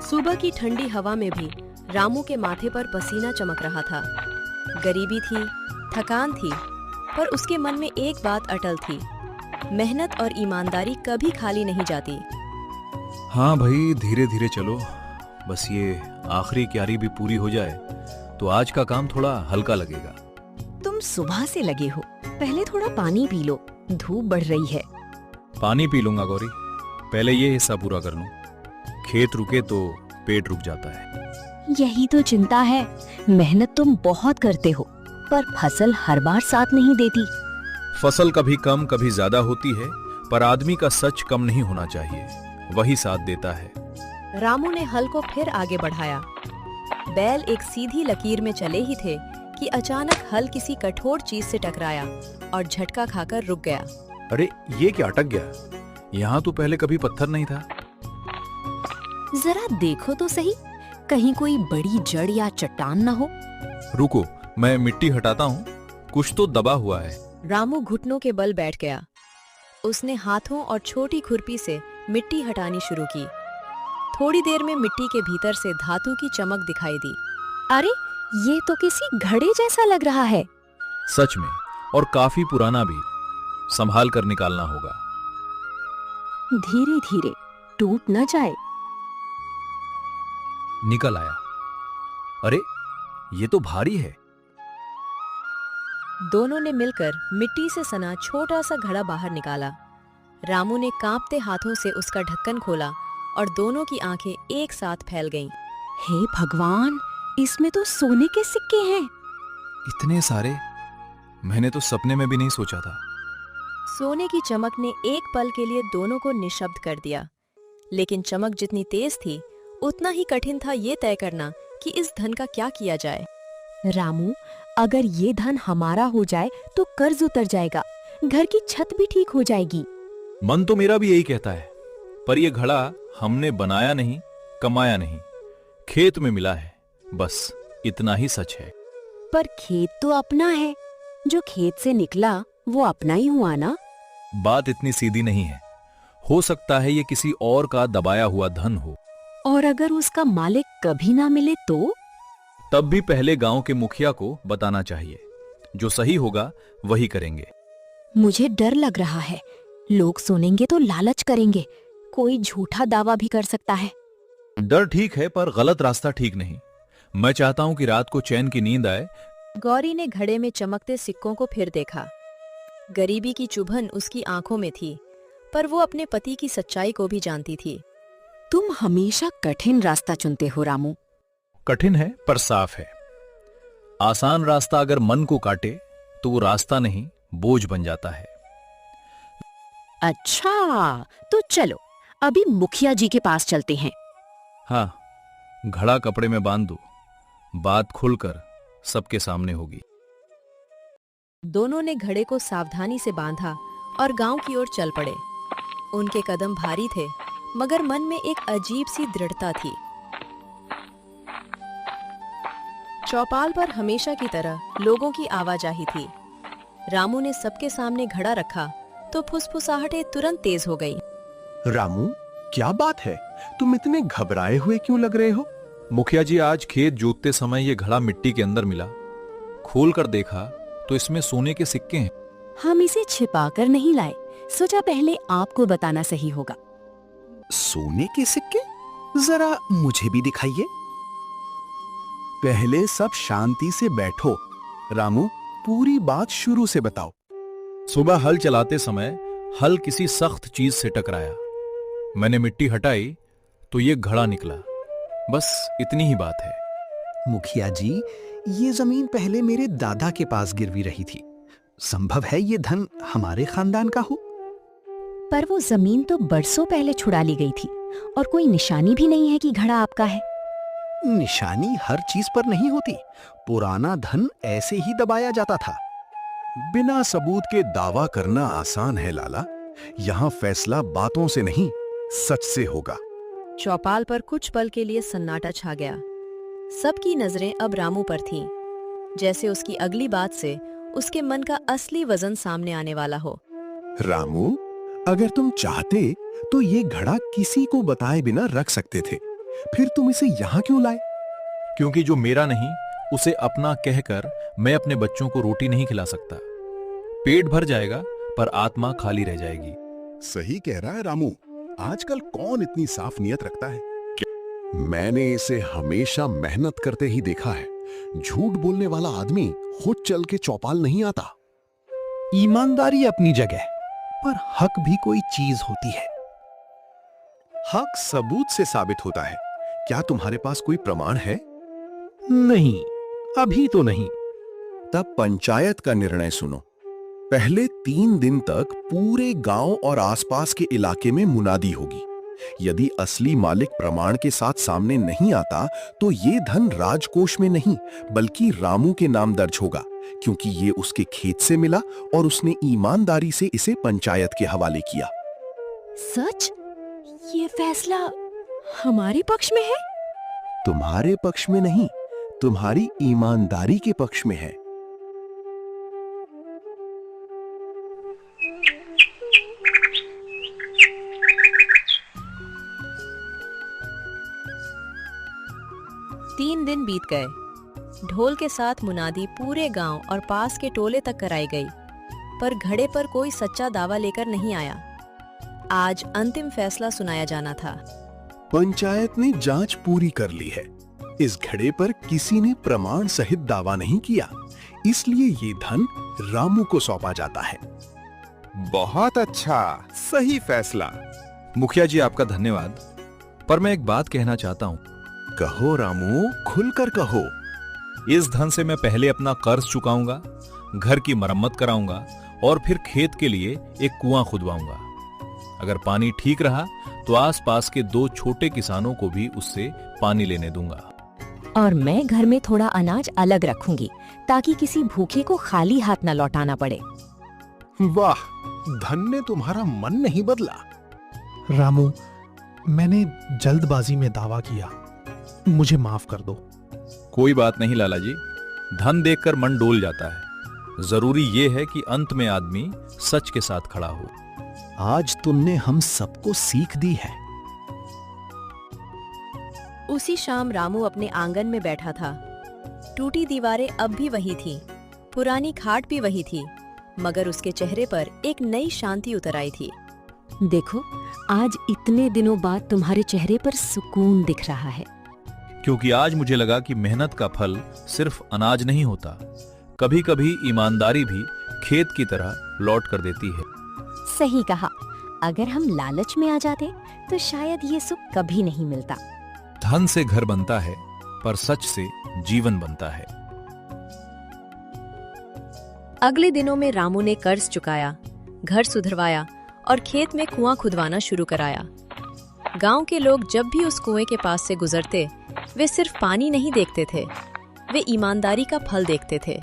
सुबह की ठंडी हवा में भी रामू के माथे पर पसीना चमक रहा था। गरीबी थी, थकान थी, पर उसके मन में एक बात अटल थी, मेहनत और ईमानदारी कभी खाली नहीं जाती। हाँ भाई, धीरे धीरे चलो, बस ये आखिरी क्यारी भी पूरी हो जाए तो आज का काम थोड़ा हल्का लगेगा। तुम सुबह से लगे हो, पहले थोड़ा पानी पी लो, धूप बढ़ रही है। पानी पी लूंगा गौरी, पहले ये हिस्सा पूरा कर लूं। खेत रुके तो पेट रुक जाता है। यही तो चिंता है, मेहनत तुम बहुत करते हो पर फसल हर बार साथ नहीं देती। फसल कभी कम कभी ज्यादा होती है, पर आदमी का सच कम नहीं होना चाहिए, वही साथ देता है। रामू ने हल को फिर आगे बढ़ाया। बैल एक सीधी लकीर में चले ही थे कि अचानक हल किसी कठोर चीज से टकराया और झटका खाकर रुक गया। अरे ये क्या अटक गया? यहाँ तो पहले कभी पत्थर नहीं था। जरा देखो तो सही, कहीं कोई बड़ी जड़ या चट्टान न हो। रुको, मैं मिट्टी हटाता हूँ, कुछ तो दबा हुआ है। रामू घुटनों के बल बैठ गया। उसने हाथों और छोटी खुरपी से मिट्टी हटानी शुरू की। थोड़ी देर में मिट्टी के भीतर से धातु की चमक दिखाई दी। अरे ये तो किसी घड़े जैसा लग रहा है। सच में, और काफी पुराना भी, संभाल कर निकालना होगा। धीरे धीरे, टूट न जाए। निकल आया। अरे ये तो भारी है। दोनों ने मिलकर मिट्टी से सना छोटा सा घड़ा बाहर निकाला। रामू ने कांपते हाथों से उसका ढक्कन खोला और दोनों की आंखें एक साथ फैल गईं। हे भगवान, इसमें तो सोने के सिक्के हैं। इतने सारे, मैंने तो सपने में भी नहीं सोचा था। सोने की चमक ने एक पल के लिए दोनों को निशब्द कर दिया, लेकिन चमक जितनी तेज थी उतना ही कठिन था ये तय करना कि इस धन का क्या किया जाए। रामू, अगर ये धन हमारा हो जाए तो कर्ज उतर जाएगा, घर की छत भी ठीक हो जाएगी। मन तो मेरा भी यही कहता है, पर यह घड़ा हमने बनाया नहीं, कमाया नहीं, खेत में मिला है, बस इतना ही सच है। पर खेत तो अपना है, जो खेत से निकला वो अपना ही हुआ ना। बात इतनी सीधी नहीं है, हो सकता है ये किसी और का दबाया हुआ धन हो। और अगर उसका मालिक कभी ना मिले तो? तब भी पहले गांव के मुखिया को बताना चाहिए, जो सही होगा वही करेंगे। मुझे डर लग रहा है, लोग सुनेंगे तो लालच करेंगे, कोई झूठा दावा भी कर सकता है। डर ठीक है, पर गलत रास्ता ठीक नहीं। मैं चाहता हूं कि रात को चैन की नींद आए। गौरी ने घड़े में चमकते सिक्कों को फिर देखा। गरीबी की चुभन उसकी आंखों में थी, पर वो अपने पति की सच्चाई को भी जानती थी। तुम हमेशा कठिन रास्ता चुनते हो रामू। कठिन है पर साफ है। आसान रास्ता अगर मन को काटे तो वो रास्ता नहीं, बोझ बन जाता है। अच्छा, तो चलो अभी मुखिया जी के पास चलते हैं। हाँ, घड़ा कपड़े में बांध दो, बात खुलकर सबके सामने होगी। दोनों ने घड़े को सावधानी से बांधा और गांव की ओर चल पड़े। उनके कदम भारी थे, मगर मन में एक अजीब सी दृढ़ता थी। चौपाल पर हमेशा की तरह लोगों की आवाजाही थी। रामू ने सबके सामने घड़ा रखा तो फुसफुसाहटें तुरंत तेज हो गई। रामू, क्या बात है? तुम इतने घबराए हुए क्यों लग रहे हो? मुखिया जी, आज खेत जोतते समय ये घड़ा मिट्टी के अंदर मिला। खोल कर देखा तो इसमें सोने के सिक्के हैं। हम इसे छिपाकर नहीं लाए, सोचा पहले आपको बताना सही होगा। सोने के सिक्के? जरा मुझे भी दिखाइए। पहले सब शांति से बैठो। रामू, पूरी बात शुरू से बताओ। सुबह हल चलाते समय हल किसी सख्त चीज से टकराया। मैंने मिट्टी हटाई तो ये घड़ा निकला, बस इतनी ही बात है। मुखिया जी, ये जमीन पहले मेरे दादा के पास गिरवी रही थी। संभव है ये धन हमारे खानदान का हो। पर वो जमीन तो बरसों पहले छुड़ा ली गई थी और कोई निशानी भी नहीं है कि घड़ा आपका है। निशानी हर चीज पर नहीं होती। पुराना धन ऐसे ही दबाया जाता था। बिना सबूत के दावा करना आसान है लाला। यहाँ फैसला बातों से नहीं, सच से होगा। चौपाल पर कुछ पल के लिए सन्नाटा छा गया। सबकी नजरें अब रामू पर थीं, जैसे उसकी अगली बात से उसके मन का असली वजन सामने आने वाला हो। रामू, अगर तुम चाहते तो ये घड़ा किसी को बताए बिना रख सकते थे। फिर तुम इसे यहाँ क्यों लाए? क्योंकि जो मेरा नहीं उसे अपना कहकर मैं अपने बच्चों को रोटी नहीं खिला सकता। पेट भर जाएगा पर आत्मा खाली रह जाएगी। सही कह रहा है रामू। आजकल कौन इतनी साफ नियत रखता है? मैंने इसे हमेशा मेहनत करते ही देखा है। झूठ बोलने वाला आदमी खुद चल के चौपाल नहीं आता। ईमानदारी अपनी जगह, पर हक भी कोई चीज होती है। हक सबूत से साबित होता है। क्या तुम्हारे पास कोई प्रमाण है? नहीं, अभी तो नहीं। तब पंचायत का निर्णय सुनो। पहले 3 दिन तक पूरे गांव और आसपास के इलाके में मुनादी होगी। यदि असली मालिक प्रमाण के साथ सामने नहीं आता तो ये धन राजकोष में नहीं बल्कि रामू के नाम दर्ज होगा, क्योंकि ये उसके खेत से मिला और उसने ईमानदारी से इसे पंचायत के हवाले किया। सच? ये फैसला हमारे पक्ष में है? तुम्हारे पक्ष में नहीं, तुम्हारी ईमानदारी के पक्ष में है। तीन दिन बीत गए। ढोल के साथ मुनादी पूरे गांव और पास के टोले तक कराई गई, पर घड़े पर कोई सच्चा दावा लेकर नहीं आया। आज अंतिम फैसला सुनाया जाना था। पंचायत ने जांच पूरी कर ली है। इस घड़े पर किसी ने प्रमाण सहित दावा नहीं किया, इसलिए ये धन रामू को सौंपा जाता है। बहुत अच्छा, सही फैसला। मुखिया जी आपका धन्यवाद, पर मैं एक बात कहना चाहता हूं। कहो रामू, खुलकर कहो। इस धन से मैं पहले अपना कर्ज चुकाऊंगा, घर की मरम्मत कराऊंगा और फिर खेत के लिए एक कुआं खुदवाऊंगा। अगर पानी ठीक रहा तो आसपास के 2 छोटे किसानों को भी उससे पानी लेने दूंगा। और मैं घर में थोड़ा अनाज अलग रखूंगी ताकि किसी भूखे को खाली हाथ न लौटाना पड़े। वाह, धन ने तुम्हारा मन नहीं बदला। रामू, मैंने जल्दबाजी में दावा किया, मुझे माफ कर दो। कोई बात नहीं लाला जी, धन देखकर मन डोल जाता है। जरूरी ये है कि अंत में आदमी सच के साथ खड़ा हो। आज तुमने हम सबको सीख दी है। उसी शाम रामू अपने आंगन में बैठा था। टूटी दीवारें अब भी वही थीं, पुरानी खाट भी वही थी, मगर उसके चेहरे पर एक नई शांति उतर आई थी। देखो, आज इतने दिनों बाद तुम्हारे चेहरे पर सुकून दिख रहा है। क्योंकि आज मुझे लगा कि मेहनत का फल सिर्फ अनाज नहीं होता, कभी कभी ईमानदारी भी खेत की तरह लौट कर देती है। सही कहा। अगर हम लालच में आ जाते तो शायद ये सुख कभी नहीं मिलता। धन से घर बनता है, पर सच से जीवन बनता है। अगले दिनों में रामू ने कर्ज चुकाया, घर सुधरवाया और खेत में कुआं खुदवाना शुरू कराया। गांव के लोग जब भी उस कुएं के पास से गुजरते, वे सिर्फ पानी नहीं देखते थे, वे ईमानदारी का फल देखते थे।